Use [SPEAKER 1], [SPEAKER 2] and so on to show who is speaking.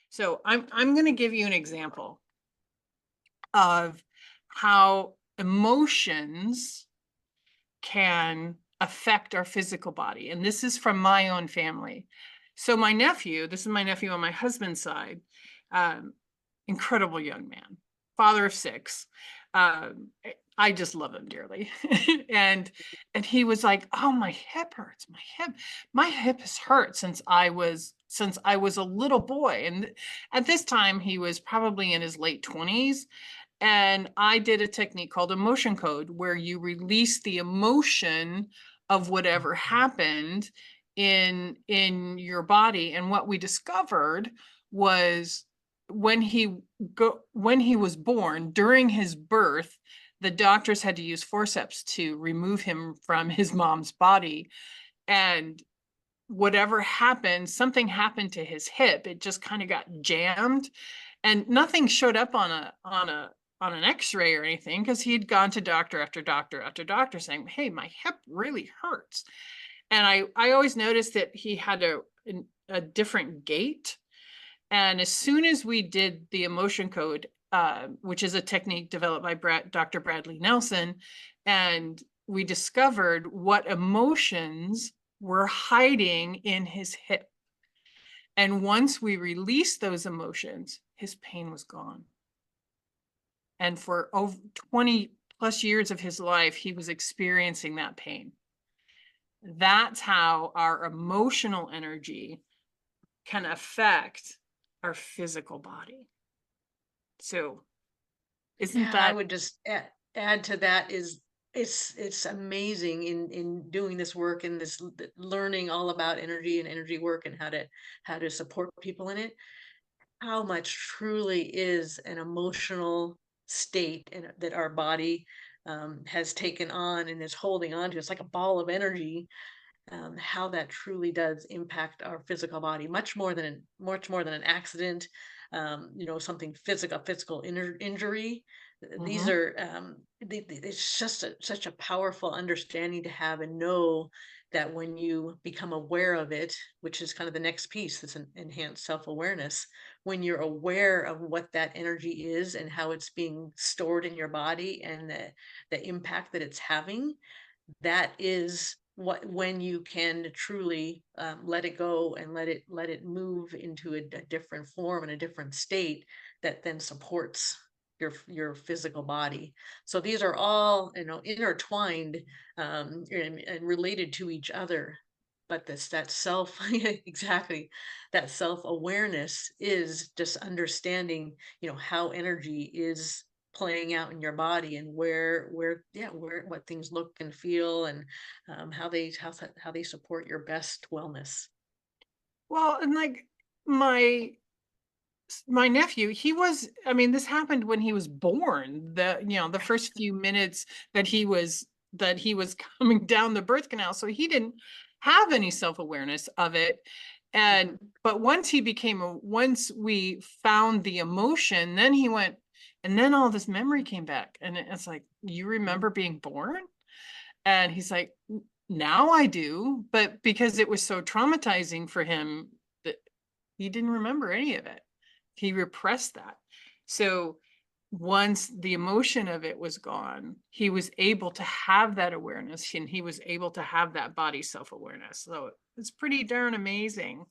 [SPEAKER 1] So I'm going to give you an example of how emotions can affect our physical body. And this is from my own family. So my nephew, this is my nephew on my husband's side, um, incredible young man, father of six. Um, I just love him dearly. and and he was like, oh, my hip hurts. My hip has hurt since I was a little boy. And at this time, he was probably in his late 20s. And I did a technique called emotion code, where you release the emotion of whatever happened in your body. And what we discovered was when he was born, during his birth, the doctors had to use forceps to remove him from his mom's body. And whatever happened, something happened to his hip. It just kind of got jammed, and nothing showed up on an x-ray or anything, because he had gone to doctor after doctor after doctor saying, hey, my hip really hurts. And I always noticed that he had a different gait. And as soon as we did the emotion code, which is a technique developed by Dr. Bradley Nelson, and we discovered what emotions were hiding in his hip. And once we released those emotions, his pain was gone. And for over 20 plus years of his life, he was experiencing that pain. That's how our emotional energy can affect our physical body. So isn't
[SPEAKER 2] Yeah, I
[SPEAKER 1] that
[SPEAKER 2] would just add to that is it's amazing in doing this work and learning all about energy and energy work and how to support people in it, how much truly is an emotional state and that our body has taken on and is holding on to. It's like a ball of energy, how that truly does impact our physical body much more than an accident, something physical injury. These
[SPEAKER 1] Mhm.
[SPEAKER 2] are it's just such a powerful understanding to have and know that when you become aware of it, which is kind of the next piece, that's an enhanced self-awareness. When you're aware of what that energy is and how it's being stored in your body and the impact that it's having, that is what when you can truly let it go and let it move into a different form and a different state that then supports your physical body. So these are all, intertwined, and related to each other. But this that self exactly, that self-awareness is just understanding, how energy is playing out in your body and where what things look and feel, and how they support your best wellness.
[SPEAKER 1] well, and like my my nephew, he was, I mean, this happened when he was born. The first few minutes that he was coming down the birth canal. So he didn't have any self-awareness of it. And
[SPEAKER 2] Mhm.
[SPEAKER 1] but once we found the emotion, then he went, and then all this memory came back. And it's like, you remember being born? And he's like, now I do, but because it was so traumatizing for him, that he didn't remember any of it. He repressed that. So once the emotion of it was gone, he was able to have that awareness, and he was able to have that body self-awareness. So it's pretty darn amazing.